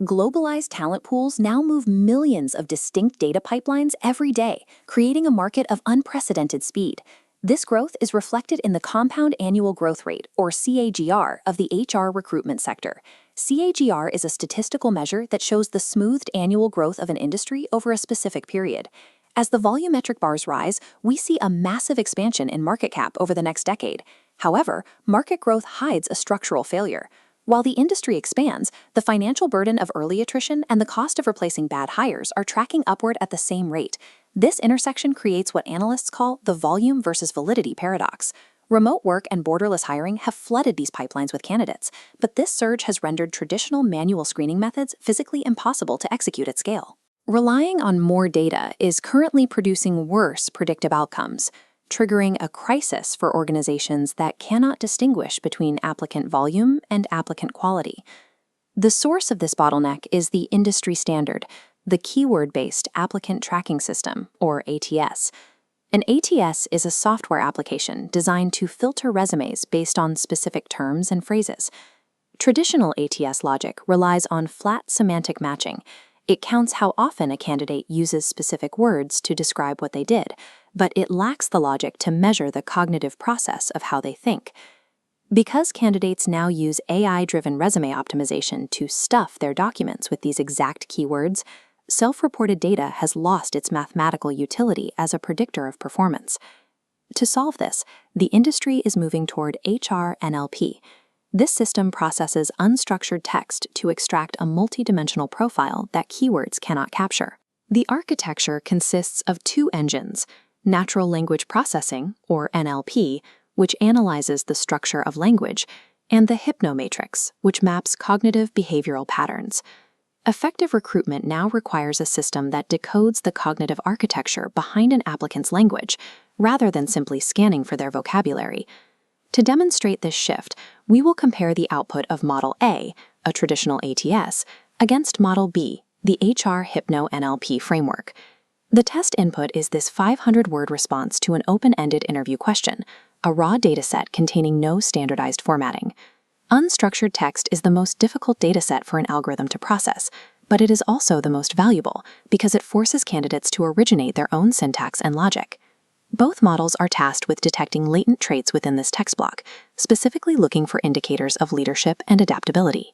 Globalized talent pools now move millions of distinct data pipelines every day, creating a market of unprecedented speed. This growth is reflected in the compound annual growth rate, or CAGR, of the HR recruitment sector. CAGR is a statistical measure that shows the smoothed annual growth of an industry over a specific period. As the volumetric bars rise, we see a massive expansion in market cap over the next decade. However, market growth hides a structural failure. While the industry expands, the financial burden of early attrition and the cost of replacing bad hires are tracking upward at the same rate. This intersection creates what analysts call the volume versus validity paradox. Remote work and borderless hiring have flooded these pipelines with candidates, but this surge has rendered traditional manual screening methods physically impossible to execute at scale. Relying on more data is currently producing worse predictive outcomes, triggering a crisis for organizations that cannot distinguish between applicant volume and applicant quality. The source of this bottleneck is the industry standard, the Keyword-Based Applicant Tracking System, or ATS. An ATS is a software application designed to filter resumes based on specific terms and phrases. Traditional ATS logic relies on flat semantic matching. It counts how often a candidate uses specific words to describe what they did, but it lacks the logic to measure the cognitive process of how they think. Because candidates now use AI-driven resume optimization to stuff their documents with these exact keywords, self-reported data has lost its mathematical utility as a predictor of performance. To solve this, the industry is moving toward HRNLP. This system processes unstructured text to extract a multidimensional profile that keywords cannot capture. The architecture consists of two engines: natural language processing, or NLP, which analyzes the structure of language, and the hypnomatrix, which maps cognitive behavioral patterns. Effective recruitment now requires a system that decodes the cognitive architecture behind an applicant's language, rather than simply scanning for their vocabulary. To demonstrate this shift, we will compare the output of Model A, a traditional ATS, against Model B, the HRHYPNONLP framework. The test input is this 500-word response to an open-ended interview question, a raw dataset containing no standardized formatting. Unstructured text is the most difficult dataset for an algorithm to process, but it is also the most valuable because it forces candidates to originate their own syntax and logic. Both models are tasked with detecting latent traits within this text block, specifically looking for indicators of leadership and adaptability.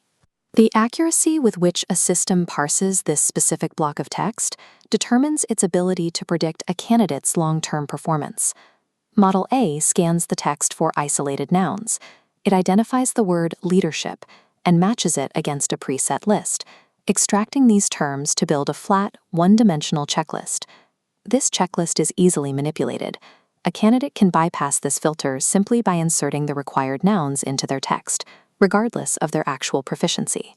The accuracy with which a system parses this specific block of text determines its ability to predict a candidate's long-term performance. Model A scans the text for isolated nouns. It identifies the word leadership and matches it against a preset list, extracting these terms to build a flat, one-dimensional checklist. This checklist is easily manipulated. A candidate can bypass this filter simply by inserting the required nouns into their text, regardless of their actual proficiency.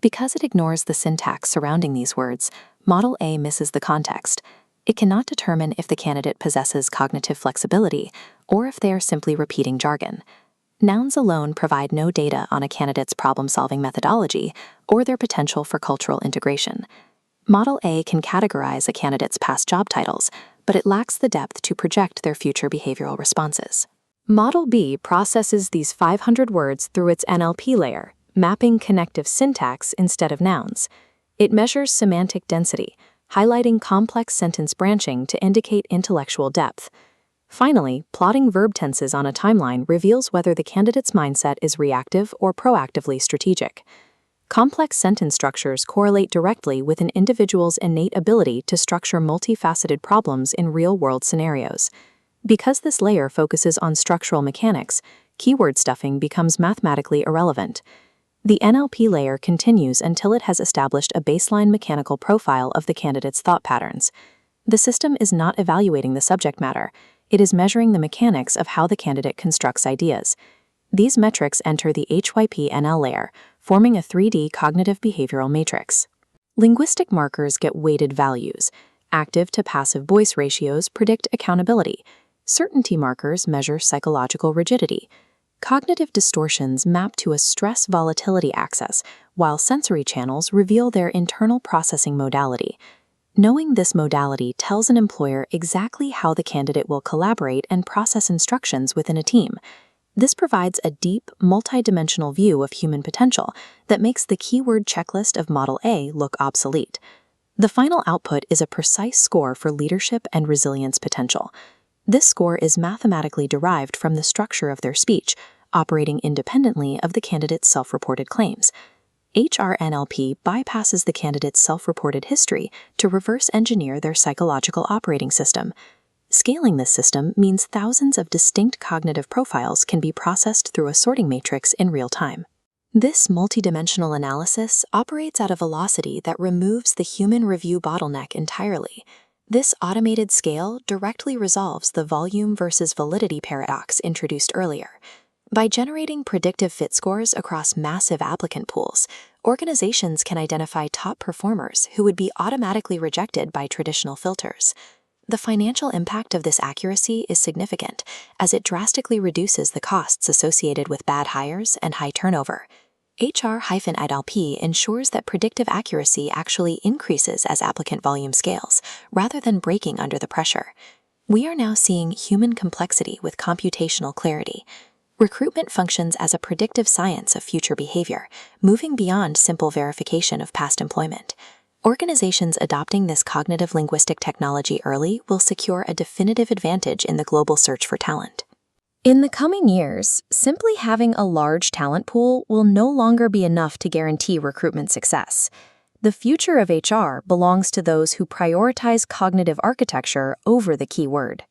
Because it ignores the syntax surrounding these words, Model A misses the context. It cannot determine if the candidate possesses cognitive flexibility or if they are simply repeating jargon. Nouns alone provide no data on a candidate's problem-solving methodology or their potential for cultural integration. Model A can categorize a candidate's past job titles, but it lacks the depth to project their future behavioral responses. Model B processes these 500 words through its NLP layer, mapping connective syntax instead of nouns. It measures semantic density, highlighting complex sentence branching to indicate intellectual depth. Finally, plotting verb tenses on a timeline reveals whether the candidate's mindset is reactive or proactively strategic. Complex sentence structures correlate directly with an individual's innate ability to structure multifaceted problems in real-world scenarios. Because this layer focuses on structural mechanics, keyword stuffing becomes mathematically irrelevant. The NLP layer continues until it has established a baseline mechanical profile of the candidate's thought patterns. The system is not evaluating the subject matter. It is measuring the mechanics of how the candidate constructs ideas. These metrics enter the HYPNL layer, forming a 3D cognitive behavioral matrix. Linguistic markers get weighted values. Active to passive voice ratios predict accountability. Certainty markers measure psychological rigidity. Cognitive distortions map to a stress volatility axis, while sensory channels reveal their internal processing modality. Knowing this modality tells an employer exactly how the candidate will collaborate and process instructions within a team. This provides a deep, multidimensional view of human potential that makes the keyword checklist of Model A look obsolete. The final output is a precise score for leadership and resilience potential. This score is mathematically derived from the structure of their speech, operating independently of the candidate's self-reported claims. HRNLP bypasses the candidate's self-reported history to reverse engineer their psychological operating system. Scaling this system means thousands of distinct cognitive profiles can be processed through a sorting matrix in real time. This multidimensional analysis operates at a velocity that removes the human review bottleneck entirely. This automated scale directly resolves the volume versus validity paradox introduced earlier. By generating predictive fit scores across massive applicant pools, organizations can identify top performers who would be automatically rejected by traditional filters. The financial impact of this accuracy is significant, as it drastically reduces the costs associated with bad hires and high turnover. HRHYPNONLP ensures that predictive accuracy actually increases as applicant volume scales, rather than breaking under the pressure. We are now seeing human complexity with computational clarity. Recruitment functions as a predictive science of future behavior, moving beyond simple verification of past employment. Organizations adopting this cognitive linguistic technology early will secure a definitive advantage in the global search for talent. In the coming years, simply having a large talent pool will no longer be enough to guarantee recruitment success. The future of HR belongs to those who prioritize cognitive architecture over the keyword.